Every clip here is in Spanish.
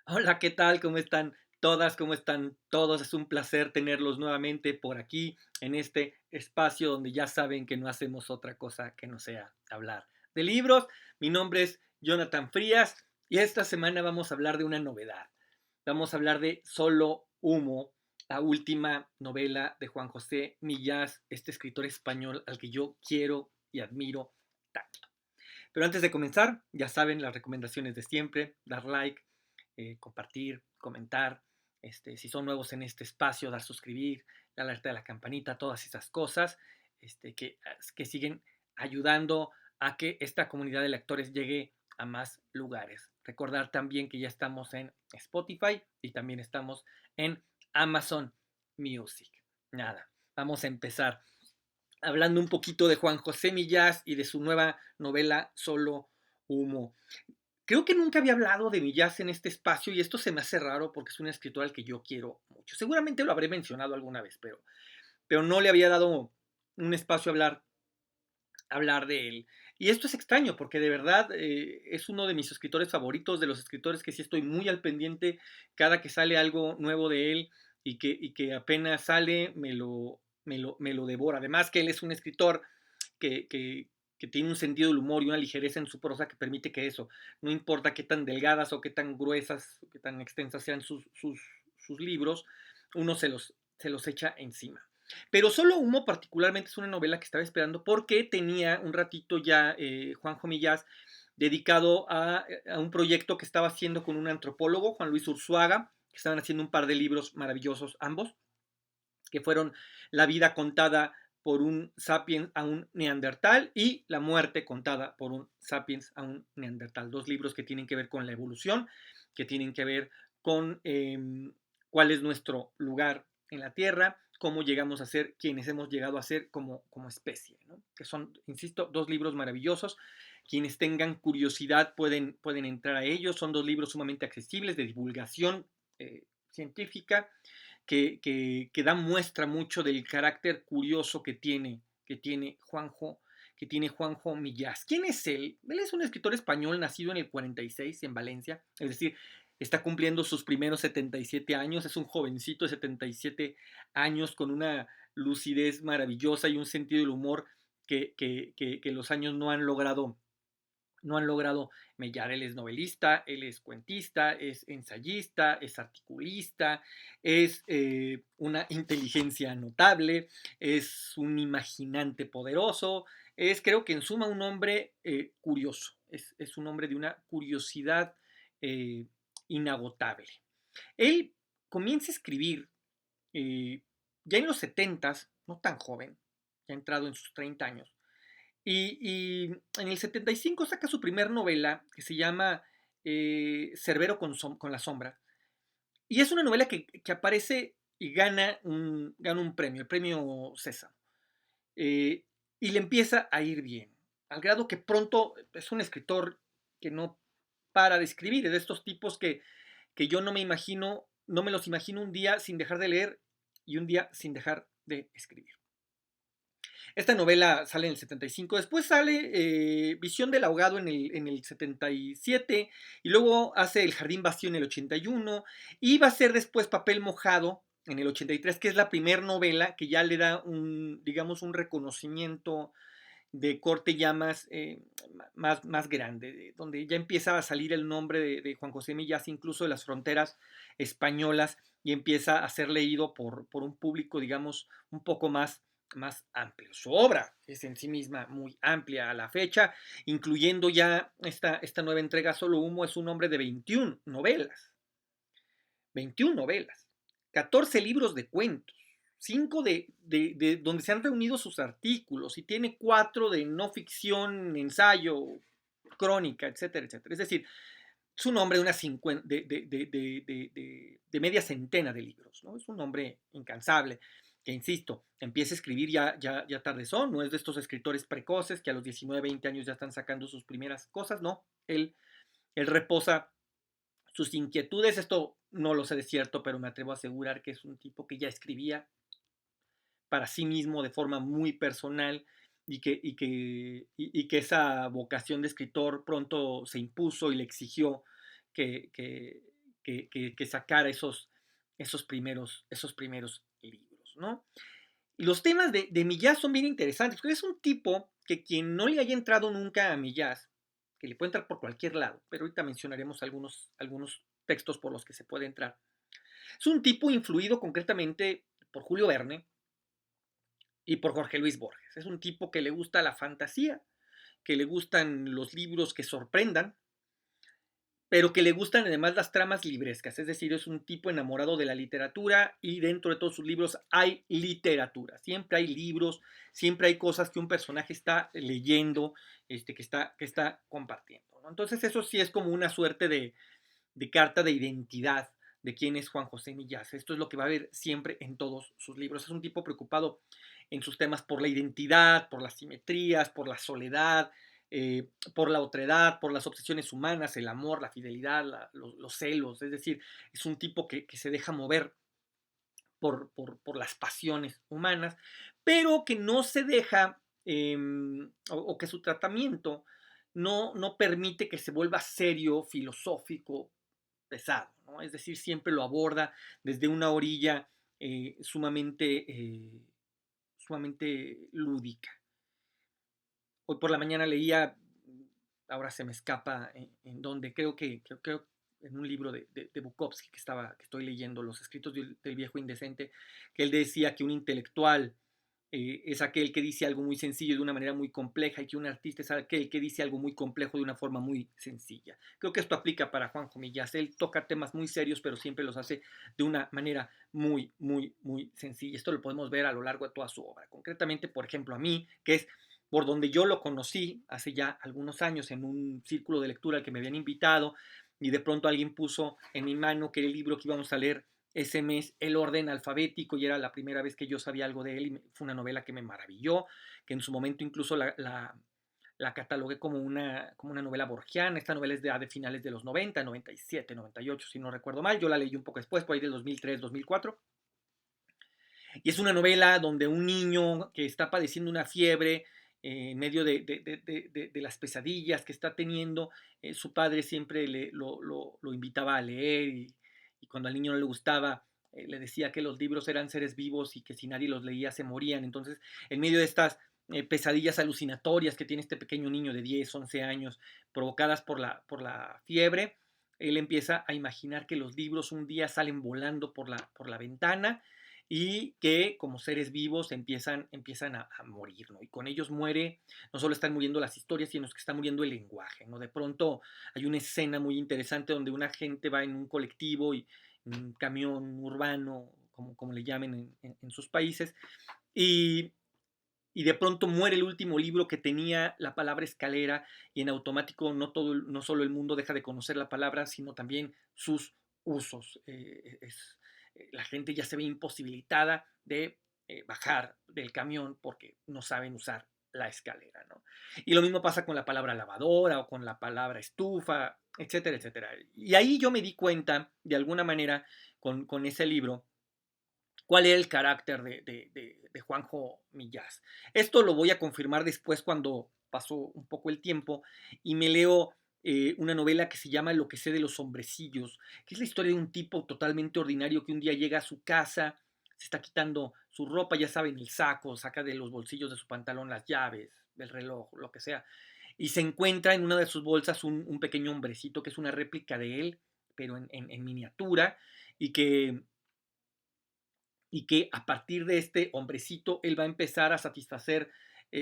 Hola, ¿qué tal? ¿Cómo están todas? ¿Cómo están todos? Es un placer tenerlos nuevamente por aquí en este espacio donde ya saben que no hacemos otra cosa que no sea hablar de libros. Mi nombre es Jonathan Frías y esta semana vamos a hablar de una novedad. Vamos a hablar de Solo Humo, la última novela de Juan José Millás, este escritor español al que yo quiero y admiro tanto. Pero antes de comenzar, ya saben las recomendaciones de siempre, dar like, compartir, comentar, si son nuevos en este espacio, dar suscribir, la alerta de la campanita, todas esas cosas que siguen ayudando a que esta comunidad de lectores llegue a más lugares. Recordar también que ya estamos en Spotify y también estamos en Amazon Music. Nada, vamos a empezar hablando un poquito de Juan José Millás y de su nueva novela Solo Humo. Creo que nunca había hablado de Millás en este espacio y esto se me hace raro porque es un escritor al que yo quiero mucho. Seguramente lo habré mencionado alguna vez, pero no le había dado un espacio a hablar de él. Y esto es extraño porque de verdad es uno de mis escritores favoritos, de los escritores que sí estoy muy al pendiente cada que sale algo nuevo de él y que apenas sale me lo devora. Además que él es un escritor que, que, que tiene un sentido del humor y una ligereza en su prosa que permite que eso, no importa qué tan delgadas o qué tan gruesas o qué tan extensas sean sus libros, uno se los echa encima. Pero Solo Humo particularmente es una novela que estaba esperando porque tenía un ratito ya Juanjo Millás dedicado a un proyecto que estaba haciendo con un antropólogo, Juan Luis Urzuaga, que estaban haciendo un par de libros maravillosos ambos, que fueron La vida contada por un sapiens a un neandertal y La muerte contada por un sapiens a un neandertal. Dos libros que tienen que ver con la evolución, que tienen que ver con cuál es nuestro lugar en la Tierra, cómo llegamos a ser quienes hemos llegado a ser como especie, ¿no? Que son, insisto, dos libros maravillosos. Quienes tengan curiosidad pueden entrar a ellos. Son dos libros sumamente accesibles de divulgación científica que da muestra mucho del carácter curioso que tiene Juanjo Millás. ¿Quién es él? Él es un escritor español nacido en el 46 en Valencia, es decir, está cumpliendo sus primeros 77 años, es un jovencito de 77 años con una lucidez maravillosa y un sentido del humor que los años no han logrado mellar. Él es novelista, él es cuentista, es ensayista, es articulista, es una inteligencia notable, es un imaginante poderoso, es creo que en suma un hombre curioso, es un hombre de una curiosidad eh, inagotable. Él comienza a escribir eh, ya en los 70, no tan joven, ya ha entrado en sus 30 años, y en el 75 saca su primer novela que se llama Cerbero con la sombra. Y es una novela que aparece y gana un premio, el premio César. Eh, y le empieza a ir bien, al grado que pronto es un escritor que no para de escribir, es de estos tipos que yo no me los imagino un día sin dejar de leer y un día sin dejar de escribir. Esta novela sale en el 75, después sale Visión del ahogado en el 77 y luego hace El jardín vacío en el 81 y va a ser después Papel mojado en el 83, que es la primera novela que ya le da digamos, un reconocimiento de corte ya más grande, donde ya empieza a salir el nombre de Juan José Millás, incluso de las fronteras españolas, y empieza a ser leído por un público, digamos, un poco más amplio. Su obra es en sí misma muy amplia a la fecha, incluyendo ya esta nueva entrega Solo Humo, es un hombre de 21 novelas, 14 libros de cuentos, 5 de donde se han reunido sus artículos y tiene 4 de no ficción, ensayo, crónica, etcétera, etcétera. Es decir, es un hombre de una de media centena de libros, ¿no? Es un hombre incansable, que insisto, empieza a escribir ya tardezón, no es de estos escritores precoces que a los 19, 20 años ya están sacando sus primeras cosas, no, él reposa sus inquietudes. Esto no lo sé de cierto, pero me atrevo a asegurar que es un tipo que ya escribía para sí mismo de forma muy personal y que esa vocación de escritor pronto se impuso y le exigió que, que, que sacara esos primeros libros, ¿no? Y los temas de Millás son bien interesantes, porque es un tipo que quien no le haya entrado nunca a Millás, que le puede entrar por cualquier lado, pero ahorita mencionaremos algunos textos por los que se puede entrar. Es un tipo influido concretamente por Julio Verne y por Jorge Luis Borges. Es un tipo que le gusta la fantasía, que le gustan los libros que sorprendan, pero que le gustan además las tramas librescas, es decir, es un tipo enamorado de la literatura y dentro de todos sus libros hay literatura, siempre hay libros, siempre hay cosas que un personaje está leyendo, que está compartiendo, ¿no? Entonces eso sí es como una suerte de carta de identidad de quién es Juan José Millás. Esto es lo que va a haber siempre en todos sus libros. Es un tipo preocupado en sus temas por la identidad, por las simetrías, por la soledad, por la otredad, por las obsesiones humanas, el amor, la fidelidad, los celos. Es decir, es un tipo que se deja mover por las pasiones humanas, pero que no se deja, o que su tratamiento no permite que se vuelva serio, filosófico, pesado, ¿no? Es decir, siempre lo aborda desde una orilla sumamente lúdica. Hoy por la mañana leía, ahora se me escapa en donde, creo en un libro de Bukowski que estoy leyendo, Los escritos del viejo indecente, que él decía que un intelectual es aquel que dice algo muy sencillo de una manera muy compleja y que un artista es aquel que dice algo muy complejo de una forma muy sencilla. Creo que esto aplica para Juanjo Millás. Él toca temas muy serios, pero siempre los hace de una manera muy sencilla. Esto lo podemos ver a lo largo de toda su obra. Concretamente, por ejemplo, a mí, que es por donde yo lo conocí hace ya algunos años en un círculo de lectura al que me habían invitado y de pronto alguien puso en mi mano que era el libro que íbamos a leer ese mes, El orden alfabético, y era la primera vez que yo sabía algo de él y fue una novela que me maravilló, que en su momento incluso la catalogué como una novela borgiana. Esta novela es de finales de los 90, 97, 98, si no recuerdo mal. Yo la leí un poco después, por ahí del 2003, 2004. Y es una novela donde un niño que está padeciendo una fiebre en medio de las pesadillas que está teniendo, su padre siempre lo invitaba a leer y cuando al niño no le gustaba, le decía que los libros eran seres vivos y que si nadie los leía se morían. Entonces, en medio de estas pesadillas alucinatorias que tiene este pequeño niño de 10, 11 años, provocadas por la fiebre, él empieza a imaginar que los libros un día salen volando por la ventana y que como seres vivos empiezan a morir, ¿no? Y con ellos muere, no solo están muriendo las historias, sino que está muriendo el lenguaje, ¿no? De pronto hay una escena muy interesante donde una gente va en un colectivo y en un camión urbano, como le llamen en sus países, y, y de pronto muere el último libro que tenía la palabra escalera y en automático no solo el mundo deja de conocer la palabra, sino también sus usos. La gente ya se ve imposibilitada de bajar del camión porque no saben usar la escalera, ¿no? Y lo mismo pasa con la palabra lavadora o con la palabra estufa, etcétera, etcétera. Y ahí yo me di cuenta, de alguna manera, con ese libro, cuál era el carácter de Juanjo Millás. Esto lo voy a confirmar después cuando pasó un poco el tiempo y me leo una novela que se llama Lo que sé de los hombrecillos, que es la historia de un tipo totalmente ordinario que un día llega a su casa, se está quitando su ropa, ya saben, el saco, saca de los bolsillos de su pantalón las llaves, el reloj, lo que sea, y se encuentra en una de sus bolsas un pequeño hombrecito que es una réplica de él, pero en miniatura, y que a partir de este hombrecito él va a empezar a satisfacer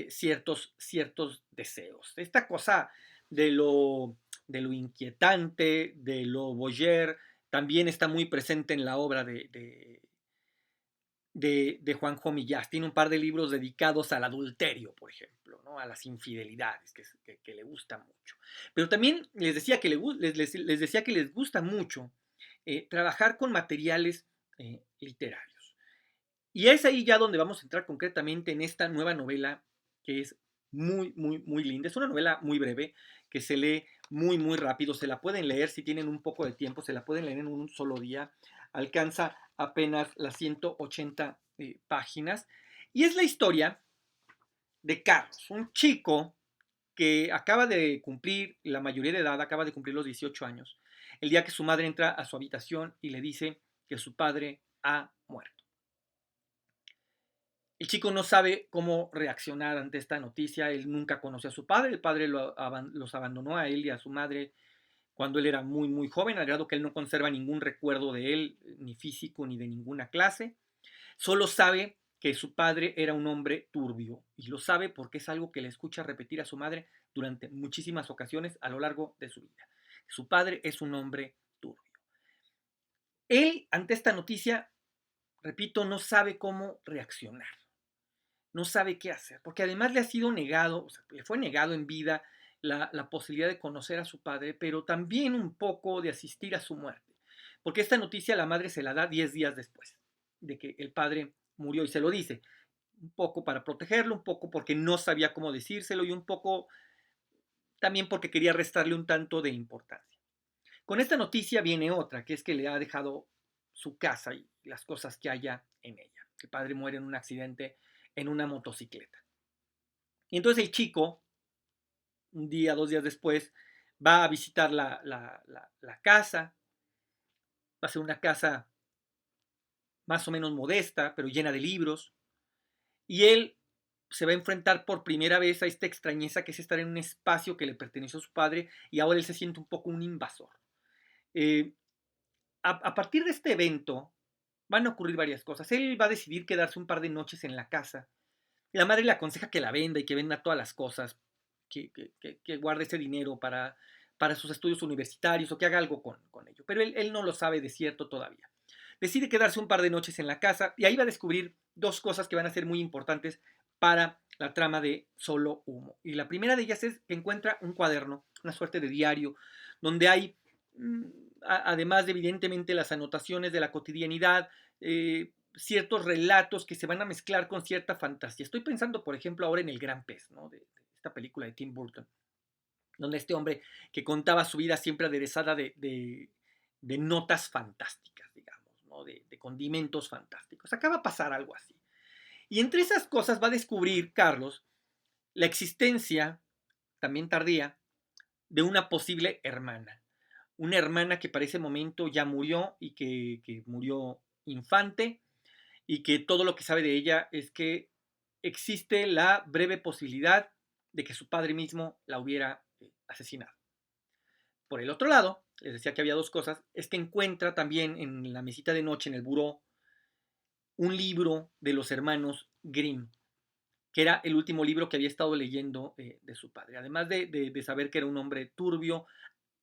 ciertos deseos. Esta cosa de lo inquietante, de lo voyeur, también está muy presente en la obra de Juanjo Millás. Tiene un par de libros dedicados al adulterio, por ejemplo, ¿no? A las infidelidades, que le gusta mucho. Pero también les decía que les decía que les gusta mucho trabajar con materiales literarios. Y es ahí ya donde vamos a entrar concretamente en esta nueva novela que es muy linda. Es una novela muy breve que se lee muy rápido. Se la pueden leer si tienen un poco de tiempo, se la pueden leer en un solo día. Alcanza apenas las 180 páginas. Y es la historia de Carlos, un chico que acaba de cumplir la mayoría de edad, acaba de cumplir los 18 años. el día que su madre entra a su habitación y le dice que su padre ha muerto. El chico no sabe cómo reaccionar ante esta noticia. Él nunca conoció a su padre. El padre los abandonó a él y a su madre cuando él era muy, muy joven, al grado que él no conserva ningún recuerdo de él, ni físico ni de ninguna clase. Solo sabe que su padre era un hombre turbio. Y lo sabe porque es algo que le escucha repetir a su madre durante muchísimas ocasiones a lo largo de su vida. Su padre es un hombre turbio. Él, ante esta noticia, repito, no sabe cómo reaccionar. No sabe qué hacer, porque además le ha sido negado, o sea, le fue negado en vida la posibilidad de conocer a su padre, pero también un poco de asistir a su muerte, porque esta noticia la madre se la da 10 días después de que el padre murió y se lo dice, un poco para protegerlo, un poco porque no sabía cómo decírselo y un poco también porque quería restarle un tanto de importancia. Con esta noticia viene otra, que es que le ha dejado su casa y las cosas que haya en ella. El padre muere en un accidente en una motocicleta. Y entonces el chico, un día, 2 días después, va a visitar la casa. Va a ser una casa más o menos modesta, pero llena de libros. Y él se va a enfrentar por primera vez a esta extrañeza que es estar en un espacio que le perteneció a su padre y ahora él se siente un poco un invasor. Eh, a partir de este evento van a ocurrir varias cosas. Él va a decidir quedarse un par de noches en la casa. La madre le aconseja que la venda y que venda todas las cosas, que guarde ese dinero para sus estudios universitarios o que haga algo con ello. Pero él no lo sabe de cierto todavía. Decide quedarse un par de noches en la casa y ahí va a descubrir dos cosas que van a ser muy importantes para la trama de Solo Humo. Y la primera de ellas es que encuentra un cuaderno, una suerte de diario, donde hay, además de evidentemente las anotaciones de la cotidianidad, ciertos relatos que se van a mezclar con cierta fantasía. Estoy pensando, por ejemplo, ahora en El Gran Pez, ¿no? de esta película de Tim Burton, donde este hombre que contaba su vida siempre aderezada de notas fantásticas, digamos, ¿no? de condimentos fantásticos. Acaba de pasar algo así. Y entre esas cosas va a descubrir Carlos la existencia, también tardía, de una posible hermana. Una hermana que para ese momento ya murió y que murió infante y que todo lo que sabe de ella es que existe la breve posibilidad de que su padre mismo la hubiera asesinado. Por el otro lado, les decía que había dos cosas, es que encuentra también en la mesita de noche, en el buró, un libro de los hermanos Grimm, que era el último libro que había estado leyendo de su padre. Además de saber que era un hombre turbio,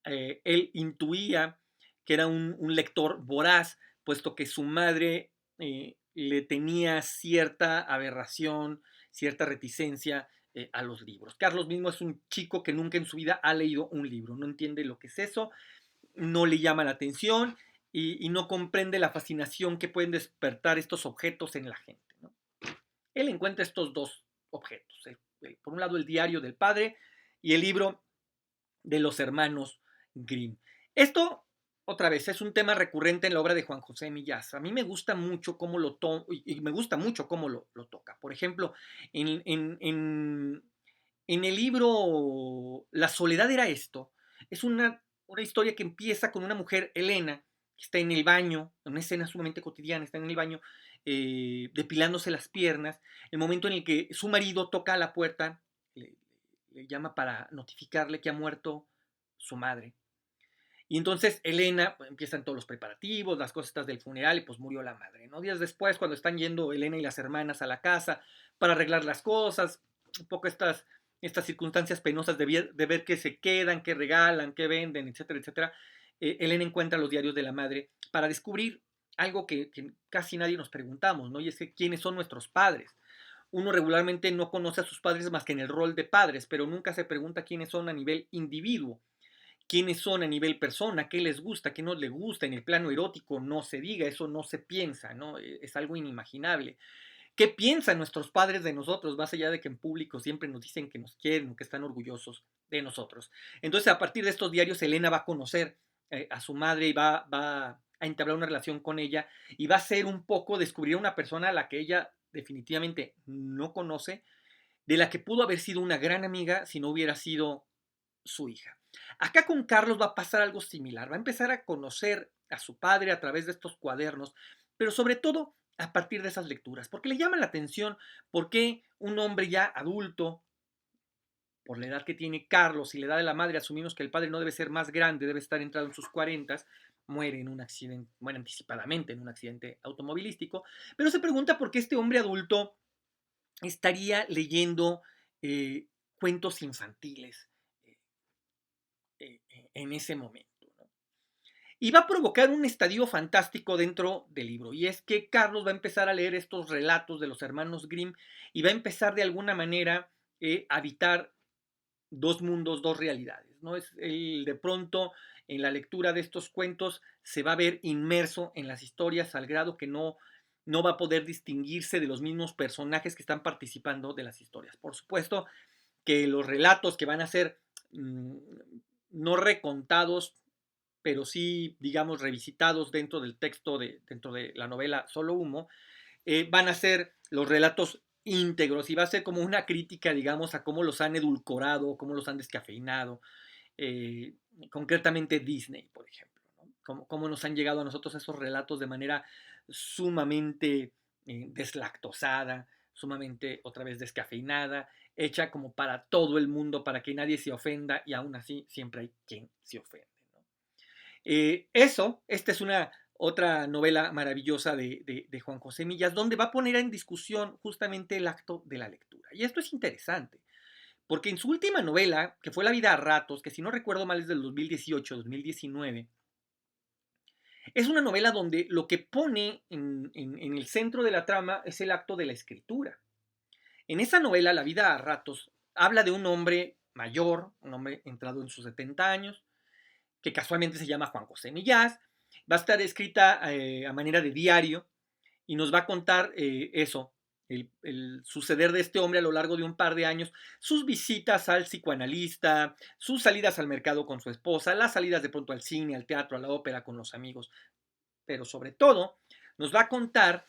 él intuía que era un lector voraz, puesto que su madre le tenía cierta aberración, cierta reticencia a los libros. Carlos mismo es un chico que nunca en su vida ha leído un libro, no entiende lo que es eso, no le llama la atención y no comprende la fascinación que pueden despertar estos objetos en la gente, ¿no? Él encuentra estos dos objetos, por un lado el diario del padre y el libro de los hermanos Grimm. Esto, otra vez, es un tema recurrente en la obra de Juan José Millás. A mí me gusta mucho cómo y me gusta mucho cómo lo toca. Por ejemplo, en el libro La soledad era esto, es una historia que empieza con una mujer, Elena, que está en el baño, en una escena sumamente cotidiana, está en el baño depilándose las piernas, el momento en el que su marido toca a la puerta, le llama para notificarle que ha muerto su madre. Y entonces Elena, pues, empiezan todos los preparativos, las cosas del funeral y pues murió la madre, ¿no? Días después, cuando están yendo Elena y las hermanas a la casa para arreglar las cosas, un poco estas circunstancias penosas de ver qué se quedan, qué regalan, qué venden, etcétera, etcétera, Elena encuentra los diarios de la madre para descubrir algo que casi nadie nos preguntamos, ¿no? Y es que quiénes son nuestros padres. Uno regularmente no conoce a sus padres más que en el rol de padres, pero nunca se pregunta quiénes son a nivel individuo, quiénes son a nivel persona, qué les gusta, qué no les gusta. En el plano erótico no se diga, eso no se piensa, ¿no? Es algo inimaginable. ¿Qué piensan nuestros padres de nosotros, más allá de que en público siempre nos dicen que nos quieren o que están orgullosos de nosotros? Entonces, a partir de estos diarios, Elena va a conocer a su madre y va a entablar una relación con ella y va a ser un poco descubrir a una persona a la que ella definitivamente no conoce, de la que pudo haber sido una gran amiga si no hubiera sido su hija. Acá con Carlos va a pasar algo similar, va a empezar a conocer a su padre a través de estos cuadernos, pero sobre todo a partir de esas lecturas, porque le llama la atención por qué un hombre ya adulto, por la edad que tiene Carlos y la edad de la madre, asumimos que el padre no debe ser más grande, debe estar entrado en sus 40, muere en un accidente, muere anticipadamente en un accidente automovilístico, pero se pregunta por qué este hombre adulto estaría leyendo cuentos infantiles en ese momento. ¿No? Y va a provocar un estadio fantástico dentro del libro, y es que Carlos va a empezar a leer estos relatos de los hermanos Grimm y va a empezar de alguna manera a habitar dos mundos, dos realidades. ¿No? Es el, de pronto, en la lectura de estos cuentos, se va a ver inmerso en las historias al grado que no va a poder distinguirse de los mismos personajes que están participando de las historias. Por supuesto que los relatos que van a ser no recontados, pero sí, digamos, revisitados dentro de la novela Solo Humo, van a ser los relatos íntegros y va a ser como una crítica, digamos, a cómo los han edulcorado, cómo los han descafeinado, eh, concretamente Disney, por ejemplo, ¿no? Cómo nos han llegado a nosotros esos relatos de manera sumamente deslactosada, sumamente otra vez descafeinada, hecha como para todo el mundo, para que nadie se ofenda y aún así siempre hay quien se ofende. ¿No? Esta es una otra novela maravillosa de Juan José Millas, donde va a poner en discusión justamente el acto de la lectura. Y esto es interesante, porque en su última novela, que fue La vida a ratos, que si no recuerdo mal es del 2018-2019, es una novela donde lo que pone en el centro de la trama es el acto de la escritura. En esa novela, La vida a ratos, habla de un hombre mayor, un hombre entrado en sus 70 años, que casualmente se llama Juan José Millás. Va a estar escrita a manera de diario y nos va a contar eso, el suceder de este hombre a lo largo de un par de años, sus visitas al psicoanalista, sus salidas al mercado con su esposa, las salidas de pronto al cine, al teatro, a la ópera con los amigos, pero sobre todo nos va a contar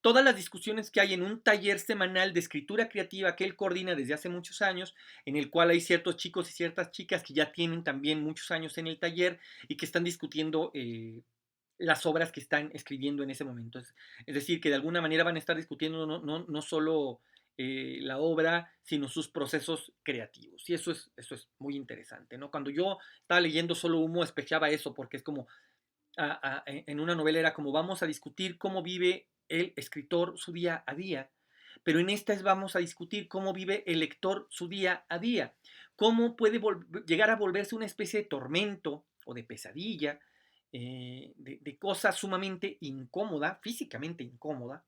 todas las discusiones que hay en un taller semanal de escritura creativa que él coordina desde hace muchos años, en el cual hay ciertos chicos y ciertas chicas que ya tienen también muchos años en el taller y que están discutiendo las obras que están escribiendo en ese momento. Es decir, que de alguna manera van a estar discutiendo no solo la obra, sino sus procesos creativos. Y eso es muy interesante. ¿No? Cuando yo estaba leyendo Solo Humo, espejaba eso, porque es como en una novela era como vamos a discutir cómo vive el escritor su día a día, pero en esta es vamos a discutir cómo vive el lector su día a día, cómo puede llegar a volverse una especie de tormento o de pesadilla, de cosa sumamente incómoda, físicamente incómoda,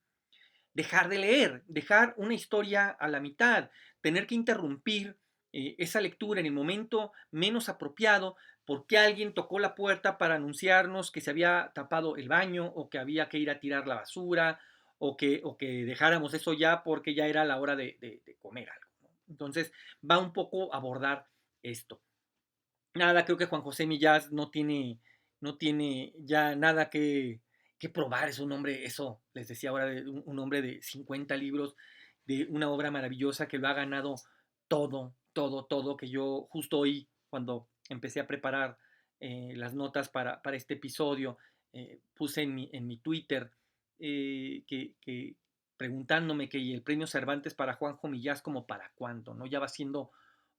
dejar de leer, dejar una historia a la mitad, tener que interrumpir esa lectura en el momento menos apropiado porque alguien tocó la puerta para anunciarnos que se había tapado el baño o que había que ir a tirar la basura o que dejáramos eso ya porque ya era la hora de comer algo. ¿No? Entonces va un poco a abordar esto. Nada, creo que Juan José Millás no tiene ya nada que probar. Es un hombre, eso les decía ahora, un hombre de 50 libros, de una obra maravillosa que lo ha ganado todo, todo, todo, que yo justo hoy, cuando empecé a preparar las notas para este episodio, puse en mi Twitter preguntándome que el premio Cervantes para Juanjo Millás como para cuánto, ¿no? Ya va siendo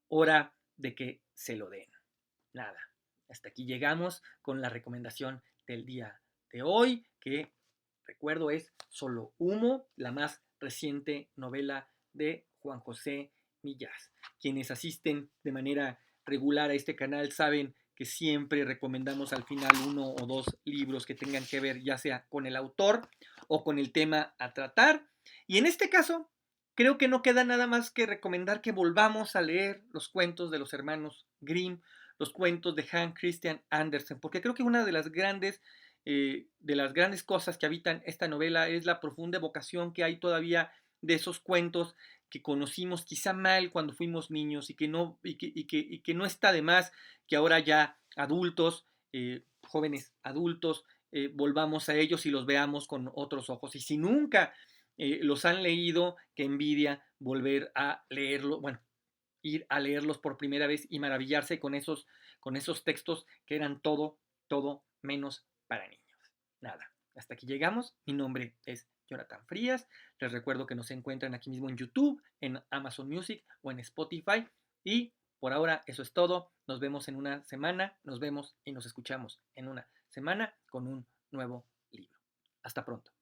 hora de que se lo den. Nada, hasta aquí llegamos con la recomendación del día de hoy, que recuerdo es Solo Humo, la más reciente novela de Juan José Millás. Quienes asisten de manera regular a este canal saben que siempre recomendamos al final uno o dos libros que tengan que ver ya sea con el autor o con el tema a tratar. Y en este caso, creo que no queda nada más que recomendar que volvamos a leer los cuentos de los hermanos Grimm, los cuentos de Hans Christian Andersen, porque creo que una de las grandes cosas que habitan esta novela es la profunda evocación que hay todavía de esos cuentos que conocimos quizá mal cuando fuimos niños y que no está de más que ahora ya adultos, jóvenes adultos, volvamos a ellos y los veamos con otros ojos. Y si nunca los han leído, que envidia volver a leerlo, bueno, ir a leerlos por primera vez y maravillarse con esos textos que eran todo menos para niños. Nada, hasta aquí llegamos. Mi nombre es Jonathan Frías. Les recuerdo que nos encuentran aquí mismo en YouTube, en Amazon Music o en Spotify. Y por ahora eso es todo. Nos vemos en una semana. Nos vemos y nos escuchamos en una semana con un nuevo libro. Hasta pronto.